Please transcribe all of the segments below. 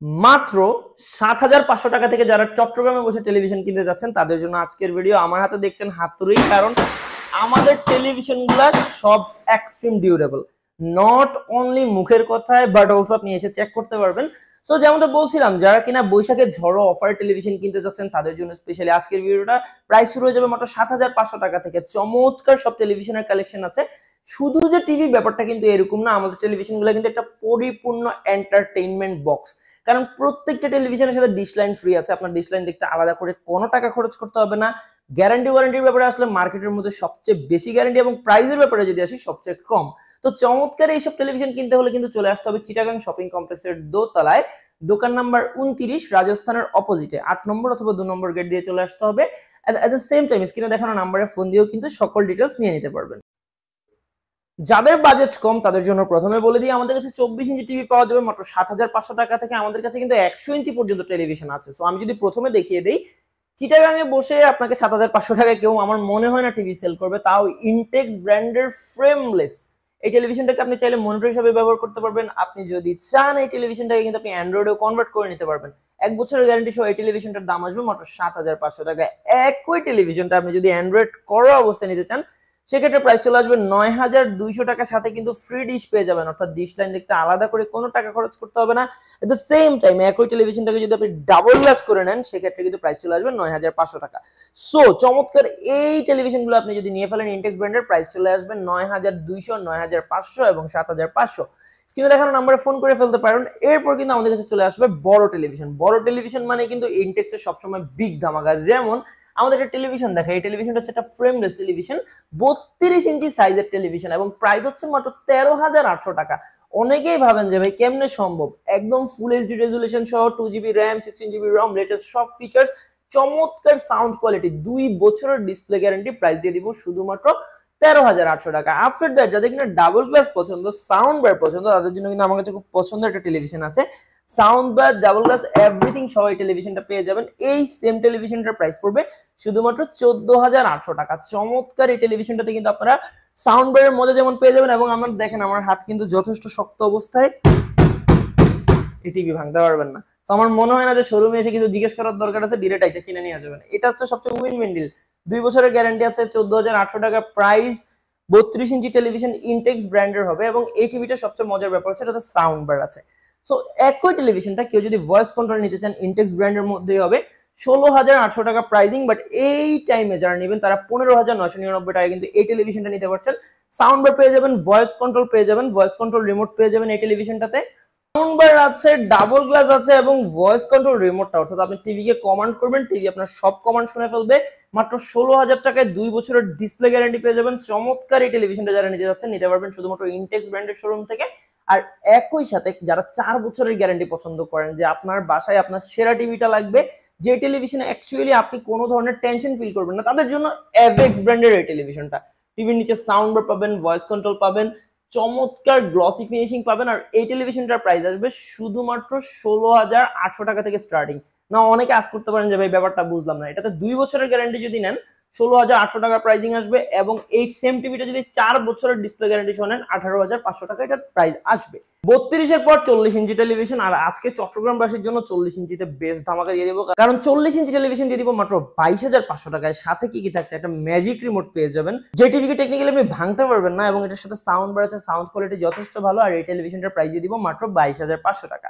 মাত্র ৭,৫০০ টাকা থেকে যারা চট্টগ্রামে বসে টেলিভিশন কিনতে যাচ্ছেন তাদের জন্য আজকের ভিডিও। আমার হাতে দেখছেন হাতুড়ি, কারণ আমাদের টেলিভিশন গুলা সব এক্সট্রিম ডিউরেবল, নট অনলি মুখের কথায় বাট অলসো আপনি এসে চেক করতে পারবেন। সো যেমনটা বলছিলাম, যারা কিনা বৈশাখের ঝড়ো অফারে টেলিভিশন কিনতে যাচ্ছেন তাদের জন্য স্পেশালি আজকের ভিডিওটা। প্রাইস শুরু হয়ে যাবে মাত্র ৭,৫০০ টাকা থেকে। চমৎকার সব টেলিভিশনের কালেকশন আছে। শুধু যে টিভি ব্যাপারটা কিন্তু এরকম না, আমাদের টেলিভিশন গুলো কিন্তু একটা পরিপূর্ণ এন্টারটেইনমেন্ট বক্স। কারণ প্রত্যেকটা টেলিভিশনের সাথে ডিশ লাইন ফ্রি আছে, আপনার ডিশ লাইন দেখতে আলাদা করে কোনো টাকা খরচ করতে হবে না। গ্যারান্টি ওয়ারেন্টির ব্যাপারে আসলে মার্কেটের মধ্যে সবচেয়ে বেশি গ্যারান্টি, এবং প্রাইসের ব্যাপারে যদি আসি সবচেয়ে কম। তো চমৎকার এইসব টেলিভিশন কিনতে হলে কিন্তু চলে আসতে হবে চিটাগাং শপিং কমপ্লেক্সের দোতলায়, দোকান নাম্বার ২৯, রাজস্থানের অপোজিটে ৮ নম্বর অথবা ২ নম্বর গেট দিয়ে চলে আসতে হবে। এট দ্য সেম টাইম স্ক্রিনে দেখানো নাম্বারে ফোন দিয়েও কিন্তু সকল ডিটেলস নিয়ে নিতে পারবেন। যাদের বাজেট কম তাদের জন্য প্রথমে বলে দিই, আমাদের কাছে ২৪ ইঞ্চি টিভি পাওয়া যাবে মাত্র ৭,৫০০ টাকা থেকে। আমাদের কাছে কিন্তু ১০০ ইঞ্চি পর্যন্ত টেলিভিশন আছে। সো আমি যদি প্রথমে দেখিয়ে দিই, চিটাগাঙে বসে আপনাকে ৭,৫০০ টাকায় কেউ আমার মনে হয় না টিভি সেল করবে, তাও ইনটেক্স ব্র্যান্ডের ফ্রেমলেস এই টেলিভিশনটাকে আপনি চাইলে মনিটর হিসেবে ব্যবহার করতে পারবেন। আপনি যদি চান এই টেলিভিশনটাকে কিন্তু আপনি অ্যান্ড্রয়েডেও কনভার্ট করে নিতে পারবেন। ১ বছরের গ্যারান্টি সহ এই টেলিভিশনটার দাম আসবে মাত্র ৭,৫০০ টাকায়। একই টেলিভিশনটা আপনি যদি অ্যান্ড্রয়েড করা অবস্থায় নিতে চান সেক্ষেত্রে প্রাইস চলে আসবে ৯,২০০ টাকার সাথে কিন্তু ফ্রি ডিশ পেয়ে যাবেন, অর্থাৎ ডিশ লাইন দেখতে আলাদা করে কোনো টাকা খরচ করতে হবে না। এট দ্য সেম টাইম একই টেলিভিশনটাকে যদি আপনি ডাবল গ্লাস করে নেন সেক্ষেত্রে কিন্তু প্রাইস চলে আসবে ৯,৫০০ টাকা। সো চমৎকার এই টেলিভিশনগুলো আপনি যদি নিয়ে ফেলেন ইনটেক্স ব্র্যান্ডের, প্রাইস চলে আসবে ৯,২০০, ৯,৫০০ এবং ৭,৫০০। স্ক্রিনে দেখানো নাম্বারে ফোন করে ফেলতে পারেন। এরপর কিন্তু আমাদের কাছে চলে আসবে বড় টেলিভিশন। বড় টেলিভিশন মানে কিন্তু ইনটেক্সের সবসময় বিগ ধামাকা। যেমন আমাদের একটা টেলিভিশন দেখা, এই টেলিভিশনটা হচ্ছে একটা ফ্রেমলেস টেলিভিশন, ৩২ ইঞ্চি সাইজের টেলিভিশন, এবং প্রাইস হচ্ছে মাত্র ১৩,৮০০ টাকা। অনেকেই ভাবেন যে ভাই কেমনে সম্ভব, একদম ফুল এইচডি রেজুলেশন সহ 2GB র্যাম, 16GB রম, লেটেস্ট সব ফিচার্স, চমৎকার সাউন্ড কোয়ালিটি, ২ বছরের ডিসপ্লে গ্যারান্টি, প্রাইস দিয়ে দিব শুধুমাত্র ১৩,৮০০ টাকা। আফটার দ্যাট যাদের কিনা ডাবল গ্লাস পছন্দ, সাউন্ড বার পছন্দ, তাদের জন্য কিন্তু আমার কাছে খুব পছন্দের একটা টেলিভিশন আছে। Sound bar, double glass, everything সহ এই টেলিভিশনটা পেয়ে যাবেন। এই সেম টেলিভিশনটার প্রাইস পড়বে শুধুমাত্র ১৪,৮০০ টাকা। চমৎকার এই টেলিভিশনটাতে কিন্তু আপনারা সাউন্ড বারের মজা যেমন পেয়ে যাবেন, এবং আমার দেখেন আমার হাত কিন্তু যথেষ্ট শক্ত অবস্থায়, এই টিভি ভাঙতে পারবেন না। তো আমার মনে হয় না যে শোরুমে এসে কিছু জিজ্ঞেস করার দরকার আছে, ডিরেক্ট এসে কিনে নিয়ে যাবেন। এটা হচ্ছে সবচেয়ে উইন উইন ডিল। ২ বছরের গ্যারান্টি আছে, ১৪,৮০০ টাকা প্রাইস। ৩২ ইঞ্চি টেলিভিশন ইনটেক্স ব্র্যান্ডের হবে, এবং এই টিভিটা সবচেয়ে মজার ব্যাপার হচ্ছে এটাতে সাউন্ড বার আছে। সো একই টেলিভিশনটা কেউ যদি ভয়েস কন্ট্রোল নিতে চান ইনটেক্স ব্র্যান্ডের মধ্যেই হবে, ১৬,৮০০ টাকা প্রাইজিং। বাট এই টাইমে যারা নেবেন তারা ১৫,৯৯৯ টাকা কিন্তু এই টেলিভিশনটা নিতে পারছেন। সাউন্ড বার পেয়ে যাবেন, ভয়েস কন্ট্রোল পেয়ে যাবেন, ভয়েস কন্ট্রোল রিমোট পেয়ে যাবেন এই টেলিভিশনটাতে। সাউন্ড বার আছে, ডাবল গ্লাস আছে, এবং ভয়েস কন্ট্রোল রিমোটটা, অর্থাৎ আপনি টিভিকে কমান্ড করবেন, টিভি আপনার সব কমান্ড শুনে ফেলবে। মাত্র ১৬,০০০ টাকায় ২ বছরের ডিসপ্লে গ্যারান্টি পেয়ে যাবেন। চমৎকার এই টেলিভিশনটা যারা নিতে যাচ্ছেন নিতে পারবেন শুধুমাত্র ইনটেক্স ব্র্যান্ডের শোরুম থেকে। আর একই সাথে যারা ৪ বছরের গ্যারান্টি পছন্দ করেন, যে আপনার বাসায় আপনার সেরা টিভিটা লাগবে, যে টেলিভিশনে অ্যাকচুয়ালি আপনি কোনো ধরনের টেনশন ফিল করবেন না, তাদের জন্য এভেক্স ব্র্যান্ডের এই টেলিভিশনটা। টিভির নিচে সাউন্ড বার পাবেন, ভয়েস কন্ট্রোল পাবেন, চমৎকার গ্লসি ফিনিশিং পাবেন। আর এই টেলিভিশনটার প্রাইস আসবে শুধুমাত্র ১৬,৮০০ টাকা থেকে স্টার্টিং। না অনেকে আজ করতে পারেন যে ভাই ব্যাপারটা বুঝলাম না, এটাতে ২ বছরের গ্যারান্টি যদি নেন ১৬,৮০০ টাকা প্রাইজিং আসবে, এবং এই সেম টিভিটা যদি 4 বছরের ডিসপ্লে গ্যারান্টি সহ নেন ১৮,৫০০ টাকা এটার প্রাইস আসবে। ৩২ এর পর ৪০ ইঞ্চি টেলিভিশন, আর আজকে চট্টগ্রামবাসীর জন্য ৪০ ইঞ্চিতে বেস্ট ধামাকা দিয়ে দিব, কারণ ৪০ ইঞ্চি টেলিভিশন দিয়ে দিব মাত্র ২২,৫০০ টাকায়। সাথে কি কি থাকছে, একটা ম্যাজিক রিমোট পেয়ে যাবেন, যে টিভিকে টেকনিক্যালি আপনি ভাঙতে পারবেন না, এবং এটার সাথে সাউন্ড বার আছে, সাউন্ড কোয়ালিটি যথেষ্ট ভালো। আর এই টেলিভিশনটার প্রাইস দিয়ে দিব মাত্র ২২,৫০০ টাকা।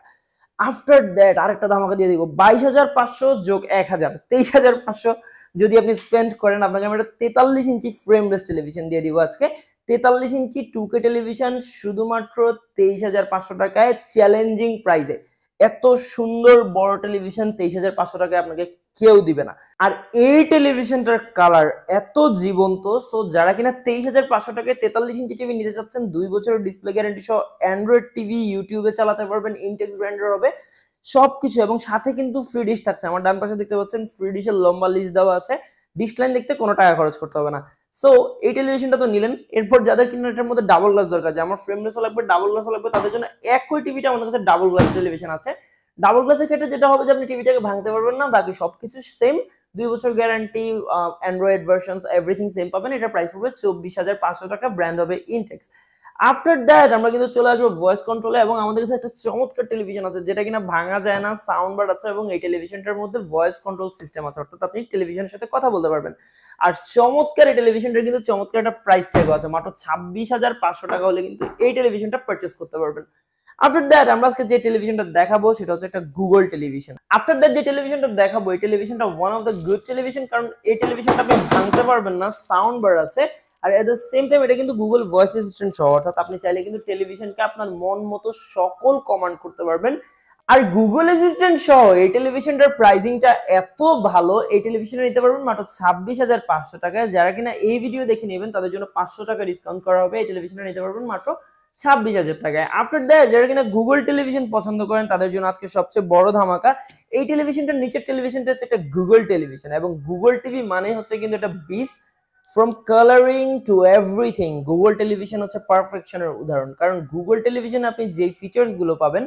আফটার দ্যাট আরেকটা ধামাকা দিয়ে দিব, ২২,৫০০ যোগ ১,০০০, ২৩,৫০০ যদি আপনি স্পেন্ড করেন, আপনাকে আমি একটা ৪৩ ইঞ্চি ফ্রেমলেস টেলিভিশন দিয়ে দিব আজকে। ৪৩ ইঞ্চি 2K টেলিভিশন শুধুমাত্র ২৩,৫০০ টাকায়, চ্যালেঞ্জিং প্রাইসে। এত সুন্দর বড় টেলিভিশন ২৩,৫০০ টাকায় আপনাকে কেউ দিবে না। আর এই টেলিভিশনটার কালার এত জীবন্ত, সো যারা কিনা ২৩,৫০০ টাকায় ৪৩ ইঞ্চি টিভি নিতে চাচ্ছেন, ২ বছরের ডিসপ্লে গ্যারান্টি সহ অ্যান্ড্রয়েড টিভি ইউটিউবে চালাতে পারবেন, ইনটেক্স ব্র্যান্ডের হবে সবকিছু, এবং সাথে কিন্তু ফ্রি ডিশ থাকছে। আমার ডান পাশে দেখতে পাচ্ছেন ফ্রি ডিশের লম্বা লিস্ট দেওয়া আছে, ডিশ লাইন দেখতে কোনো টাকা খরচ করতে হবে না। সো এই টেলিভিশনটা তো নিলেন, এরপর যাদের কিনা এটার মধ্যে ডাবল গ্লাস দরকার, যে আমার ফ্রেমলেসও লাগবে, ডাবল গ্লাসও লাগবে, তাদের জন্য একই টিভিটা আমাদের কাছে ডাবল গ্লাস টেলিভিশন আছে। ডাবল গ্লাসের ক্ষেত্রে যেটা হবে যে আপনি টিভিটাকে ভাঙতে পারবেন না, বাকি সবকিছু সেম, ২ বছর guarantee, Android versions everything same পাবেন। এটা প্রাইস পড়বে ২৪,৫০০ টাকা, ব্র্যান্ড হবে ইনটেক্স। আফটার দ্যাট আমরা কিন্তু চলে আসবো ভয়েস কন্ট্রোলে, এবং আমাদের কাছে একটা চমৎকার টেলিভিশন আছে যেটা কিনা ভাঙা যায় না, সাউন্ড বার আছে, এবং এই টেলিভিশনটার মধ্যে ভয়েস কন্ট্রোল সিস্টেম আছে, অর্থাৎ আপনি টেলিভিশনের সাথে কথা বলতে পারবেন। আর চমৎকার এই টেলিভিশনটার কিন্তু চমৎকার একটা প্রাইস ট্যাগও আছে, মাত্র 26,500 টাকা হলে কিন্তু এই টেলিভিশনটা পারচেস করতে পারবেন। আফটার দ্যাট আমরা আজকে যে টেলিভিশনটা দেখাবো সেটা হচ্ছে একটা গুগল টেলিভিশন। আফটার দ্যাট যে টেলিভিশনটা দেখাবো এই টেলিভিশনটা one of the good television, কারণ এই টেলিভিশনটা আপনি ভাঙতে পারবেন না, সাউন্ড বার আছে, আর এট দ্য সেম টাইম এটা কিন্তু গুগল ভয়েস অ্যাসিস্ট্যান্ট সহ, অর্থাৎ আপনি চাইলে কিন্তু টেলিভিশনকে আপনার মন মতো সকল কমান্ড করতে পারবেন। আর গুগল অ্যাসিস্ট্যান্ট সহ এই টেলিভিশনটার প্রাইসিংটা এত ভালো, এই টেলিভিশনে নিতে পারবেন মাত্র 26,500 টাকায়। যারা কিনা এই ভিডিও দেখে নেবেন তাদের জন্য 500 টাকা ডিসকাউন্ট করা হবে, এই টেলিভিশনে নিতে পারবেন মাত্র 26,000 টাকায়। আফটার দ্যাট যারা কিনা গুগল টেলিভিশন পছন্দ করেন তাদের জন্য আজকে সবচেয়ে বড় ধামাকা, এই টেলিভিশনটার নিচের টেলিভিশনটা হচ্ছে একটা গুগল টেলিভিশন, এবং গুগল টিভি মানে হচ্ছে কিন্তু একটা beast from colouring two everything. Google television হচ্ছে পারফেকশনের উদাহরণ, কারণ গুগল টেলিভিশনে আপনি যে ফিচার্স গুলো পাবেন,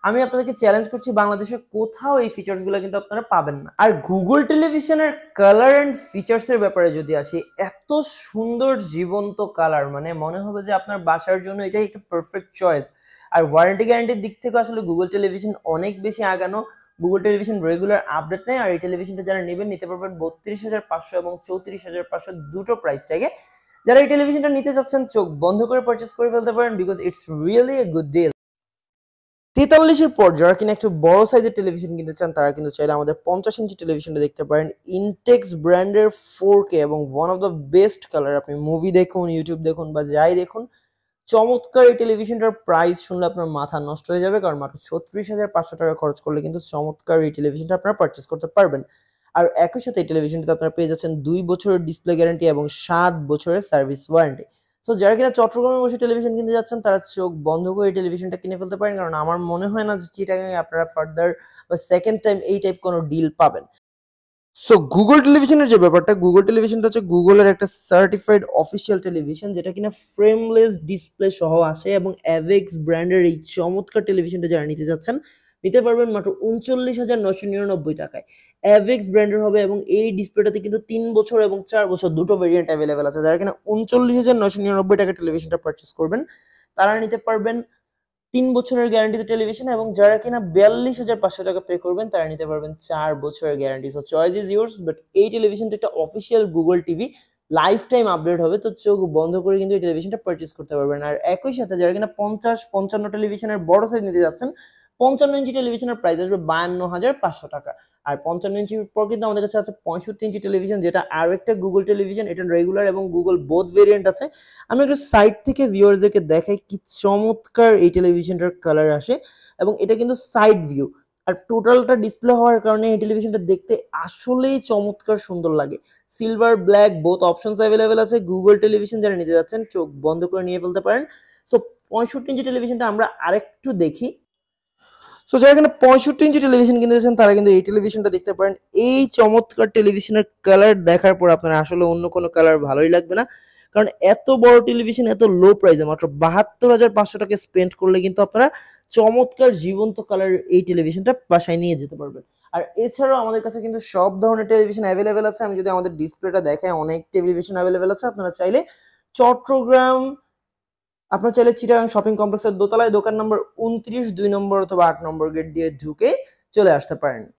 আমি আপনাদেরকে চ্যালেঞ্জ করছি বাংলাদেশের কোথাও এই ফিচার্স গুলো কিন্তু আপনারা পাবেন না। আর গুগল টেলিভিশনের কালার এন্ড ফিচার্স এর ব্যাপারে যদি আসি, এত সুন্দর জীবন্ত কালার, মানে মনে হবে যে আপনার বাসার জন্য এটাই একটা পারফেক্ট চয়েস। আর ওয়ারেন্টি গ্যারান্টির দিক থেকে আসলে গুগল টেলিভিশন অনেক বেশি আগানো। গুগল টেলিভিশন রেগুলার আপডেট নেয়, আর এই টেলিভিশনটা যারা নেবেন নিতে পারবেন 32,500 এবং 34,500 দুটো প্রাইস ট্যাগে। যারা এই টেলিভিশনটা নিতে চাচ্ছেন চোখ বন্ধ করে পারচেস করে ফেলতে পারেন, because it's really a good deal. 43-এর পর যারা কিনা একটু বড় সাইজের টেলিভিশন কিনতে চান তারা কিন্তু চাইলে আমাদের 50 ইঞ্চি টেলিভিশনটা দেখতে পারেন। ইনটেক্স ব্র্যান্ডের 4K এবং one of the best colour. আপনি মুভি দেখুন, ইউটিউব দেখুন বা যাই দেখুন, চমৎকার এই টেলিভিশনটার প্রাইস শুনলে আপনার মাথা নষ্ট হয়ে যাবে, কারণ মাত্র 36,500 টাকা খরচ করলে কিন্তু চমৎকার এই টেলিভিশনটা আপনারা পারচেস করতে পারবেন। আর একই সাথে এই টেলিভিশনটাতে আপনারা পেয়ে যাচ্ছেন 2 বছরের ডিসপ্লে গ্যারান্টি এবং 7 বছরের সার্ভিস ওয়ারেন্টি। সো যারা কিনা চট্টগ্রামে বসে টেলিভিশন কিনতে যাচ্ছেন তারা চোখ বন্ধ করে এই টেলিভিশনটা কিনে ফেলতে পারেন, কারণ আমার মনে হয় না যে চিটাগাংয়ে আপনারা ফার্দার বা সেকেন্ড টাইম এই টাইপ কোনো ডিল পাবেন। সো গুগল টেলিভিশনের যে ব্যাপারটা, গুগল টেলিভিশনটা হচ্ছে গুগলের একটা সার্টিফাইড অফিসিয়াল টেলিভিশন যেটা কিনা ফ্রেমলেস ডিসপ্লে সহ আসে, এবং অ্যাভেক্স ব্র্যান্ডের এই চমৎকার টেলিভিশনটা যারা নিতে যাচ্ছেন নিতে পারবেন মাত্র 39,999 টাকায়। অ্যাভেক্স ব্র্যান্ডের হবে, এবং এই ডিসপ্লেটাতে কিন্তু 3 বছর এবং 4 বছর দুটো ভেরিয়েন্ট অ্যাভেলেবেল আছে। যারা কিনা 39,999 টাকা টেলিভিশনটা পারচেস করবেন তারা নিতে পারবেন 3 বছরের গ্যারান্টিতে টেলিভিশন, এবং যারা কিনা 42,500 টাকা পে করবেন তারা নিতে পারবেন 4 বছরের guarantee. So choice is yours, but এই টেলিভিশনটা একটা official Google TV, life time update হবে, তো চোখ বন্ধ করে কিন্তু এই টেলিভিশনটা পারচেস করতে পারবেন। আর একই সাথে যারা কিনা 50-55 টেলিভিশনের বড় সাইজ নিতে যাচ্ছেন, 55 ইঞ্চি টেলিভিশনের প্রাইস আসবে 52,500 টাকা। আর 55 ইঞ্চির পর কিন্তু আমাদের কাছে আছে 65 ইঞ্চি টেলিভিশন, যেটা আরো একটা গুগল টেলিভিশন, এটা রেগুলার এবং গুগল বোথ ভেরিয়েন্ট আছে। আমি একটু সাইড থেকে ভিউয়ারদেরকে দেখাই কি চমৎকার এই টেলিভিশনটার কালার আসে, এবং এটা কিন্তু সাইড ভিউ, আর টোটালটা ডিসপ্লে হওয়ার কারণে এই টেলিভিশনটা দেখতে আসলেই চমৎকার সুন্দর লাগে। Silver black both options available আছে। গুগল টেলিভিশন যারা নিতে যাচ্ছেন চোখ বন্ধ করে নিয়ে ফেলতে পারেন। সো 65 ইঞ্চি টেলিভিশনটা আমরা আরেকটু দেখি। সো যারা এখানে 65 ইঞ্চি টেলিভিশন কিনতে চাচ্ছেন তারা কিন্তু এই টেলিভিশনটা দেখতে পারেন। এই চমৎকার টেলিভিশনের কালার দেখার পর আপনার আসলে অন্য কোনো কালার ভালোই লাগবে না, কারণ এত বড় টেলিভিশন এত লো প্রাইসে মাত্র 72,500 টাকা স্পেন্ড করলে কিন্তু আপনারা চমৎকার জীবন্ত কালার এই টেলিভিশনটা বাসায় নিয়ে যেতে পারবেন। আর এছাড়াও আমাদের কাছে কিন্তু সব ধরনের টেলিভিশন অ্যাভেলেবেল আছে। আমি যদি আমাদের ডিসপ্লেটা দেখাই, অনেক টেলিভিশন অ্যাভেলেবেল আছে। আপনারা চাইলে চট্টগ্রাম, আপনার চাইলে চিটাগাং শপিং কমপ্লেক্সের দোতলায় দোকান নম্বর 29, 2 নম্বর অথবা 8 নম্বর গেট দিয়ে ঢুকে চলে আসতে পারেন।